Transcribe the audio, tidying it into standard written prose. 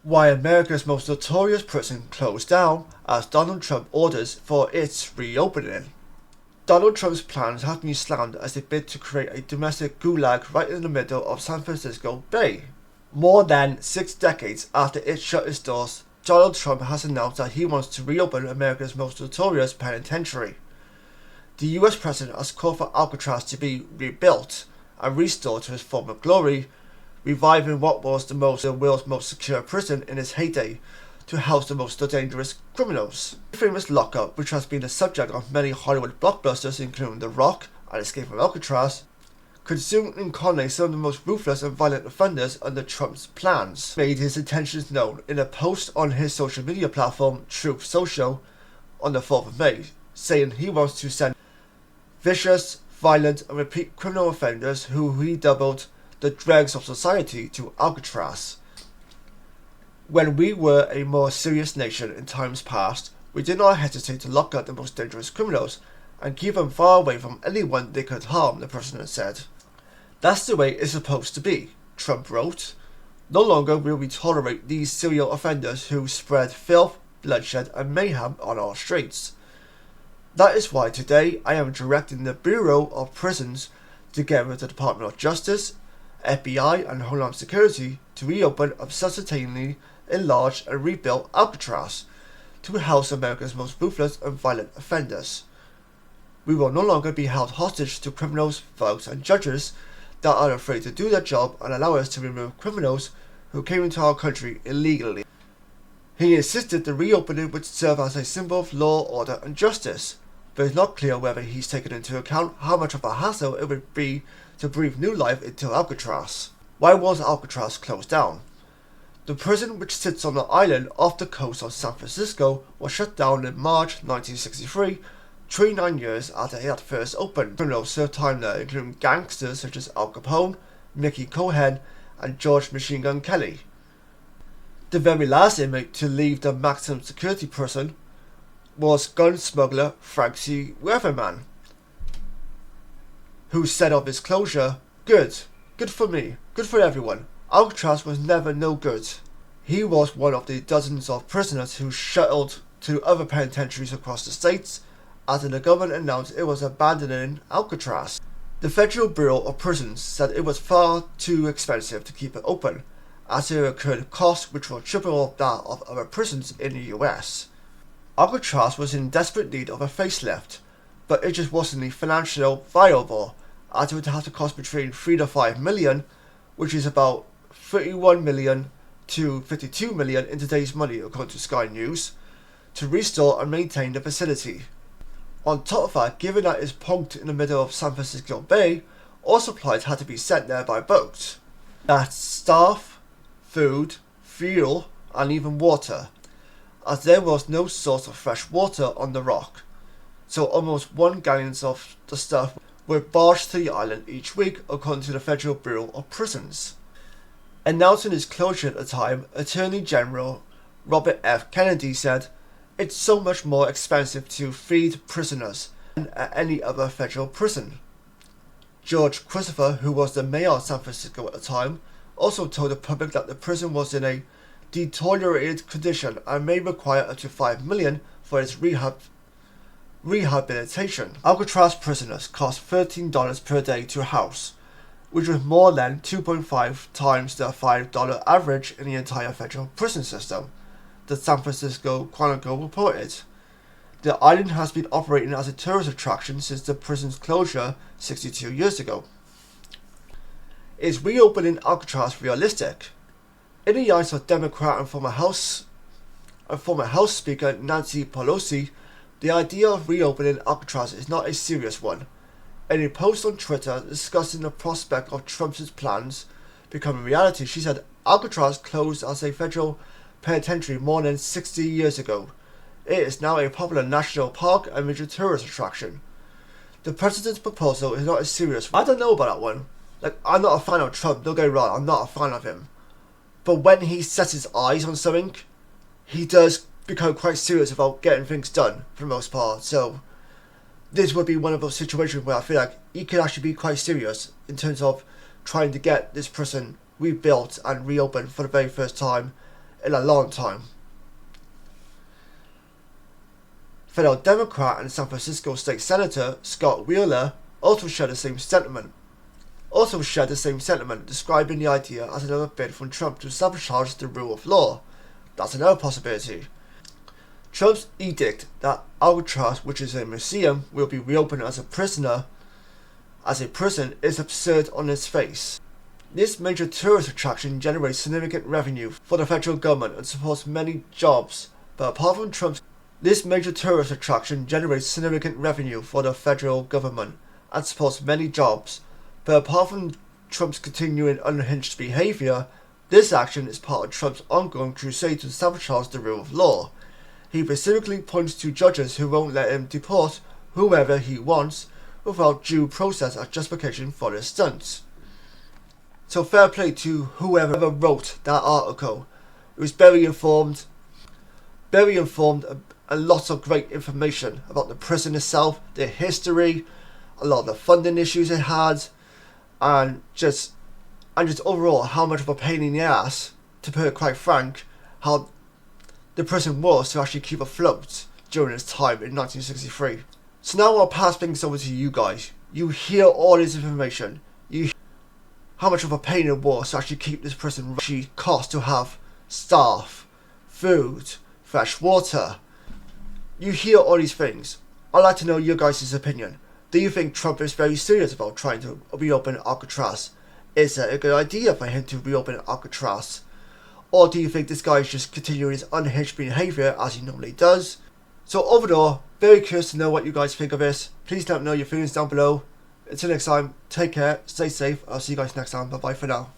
why America's most notorious prison closed down as Donald Trump orders for its reopening. Donald Trump's plans have been slammed as they bid to create a domestic gulag right in the middle of San Francisco Bay. More than 6 decades after it shut its doors, Donald Trump has announced that he wants to reopen America's most notorious penitentiary. The US president has called for Alcatraz to be rebuilt and restored to its former glory, reviving what was the world's most secure prison in its heyday to house the most dangerous criminals. The famous lockup, which has been the subject of many Hollywood blockbusters including The Rock and Escape from Alcatraz, could soon incarnate some of the most ruthless and violent offenders under Trump's plans. He made his intentions known in a post on his social media platform Truth Social on the 4th of May, saying he wants to send vicious, violent and repeat criminal offenders who he dubbed the dregs of society to Alcatraz. When we were a more serious nation in times past, we did not hesitate to lock up the most dangerous criminals and keep them far away from anyone they could harm, the president said. That's the way it's supposed to be, Trump wrote. No longer will we tolerate these serial offenders who spread filth, bloodshed and mayhem on our streets. That is why today I am directing the Bureau of Prisons, together with the Department of Justice, FBI and Homeland Security, to reopen and substantially enlarge and rebuild Alcatraz to house America's most ruthless and violent offenders. We will no longer be held hostage to criminals, thugs and judges that are afraid to do their job and allow us to remove criminals who came into our country illegally. He insisted the reopening would serve as a symbol of law, order and justice, but it's not clear whether he's taken into account how much of a hassle it would be to breathe new life into Alcatraz. Why was Alcatraz closed down? The prison, which sits on an island off the coast of San Francisco, was shut down in March 1963, 29 years after it had first opened. Criminals served time there, including gangsters such as Al Capone, Mickey Cohen, and George Machine Gun Kelly. The very last inmate to leave the maximum security prison was gun smuggler Frank C. Weatherman, who said of its closure, Good for me, good for everyone. Alcatraz was never no good. He was one of the dozens of prisoners who shuttled to other penitentiaries across the states after the government announced it was abandoning Alcatraz. The Federal Bureau of Prisons said it was far too expensive to keep it open, as it incurred costs which were triple that of other prisons in the US. Alcatraz was in desperate need of a facelift, but it just wasn't financially viable, as it would have to cost between $3 to $5 million, which is about $31 million to $52 million in today's money, according to Sky News, to restore and maintain the facility. On top of that, given that it's plonked in the middle of San Francisco Bay, all supplies had to be sent there by boat. That's staff, food, fuel, and even water, as there was no source of fresh water on the rock. So almost 1 gallon of the stuff were barged to the island each week, according to the Federal Bureau of Prisons. Announcing its closure at the time, Attorney General Robert F. Kennedy said, It's so much more expensive to feed prisoners than at any other federal prison. George Christopher, who was the mayor of San Francisco at the time, also told the public that the prison was in a deteriorated condition and may require up to $5 million for its rehabilitation. Alcatraz prisoners cost $13 per day to house, which was more than 2.5 times the $5 average in the entire federal prison system, the San Francisco Chronicle reported. The island has been operating as a tourist attraction since the prison's closure 62 years ago. Is reopening Alcatraz realistic? In the eyes of Democrat and former House Speaker Nancy Pelosi, the idea of reopening Alcatraz is not a serious one. In a post on Twitter discussing the prospect of Trump's plans becoming reality, she said Alcatraz closed as a federal penitentiary more than 60 years ago. It is now a popular national park and major tourist attraction. The president's proposal is not a serious one. I don't know about that one. I'm not a fan of Trump, don't get me wrong, I'm not a fan of him. But when he sets his eyes on something, he does become quite serious about getting things done for the most part. So this would be one of those situations where I feel like he could actually be quite serious in terms of trying to get this prison rebuilt and reopened for the very first time in a long time. Fellow Democrat and San Francisco State Senator Scott Wheeler also shared the same sentiment, describing the idea as another bid from Trump to sabotage the rule of law. That's another possibility. Trump's edict that Alcatraz, which is a museum, will be reopened as a prison is absurd on its face. This major tourist attraction generates significant revenue for the federal government and supports many jobs, but apart from Trump's continuing unhinged behavior, this action is part of Trump's ongoing crusade to sabotage the rule of law. He specifically points to judges who won't let him deport whoever he wants without due process as justification for his stunts. So fair play to whoever wrote that article. It was very informed, and lots of great information about the prison itself, the history, a lot of the funding issues it had, and just overall how much of a pain in the ass, to put it quite frank, how the prison was to actually keep afloat during its time in 1963. So now I'll pass things over to you guys. You hear all this information. You hear how much of a pain it was to actually keep this prison. Actually cost to have staff, food, fresh water. You hear all these things. I'd like to know your guys' opinion. Do you think Trump is very serious about trying to reopen Alcatraz? Is it a good idea for him to reopen Alcatraz? Or do you think this guy is just continuing his unhinged behavior as he normally does? So overall, very curious to know what you guys think of this. Please let me know your feelings down below. Until next time, take care, stay safe. I'll see you guys next time. Bye bye for now.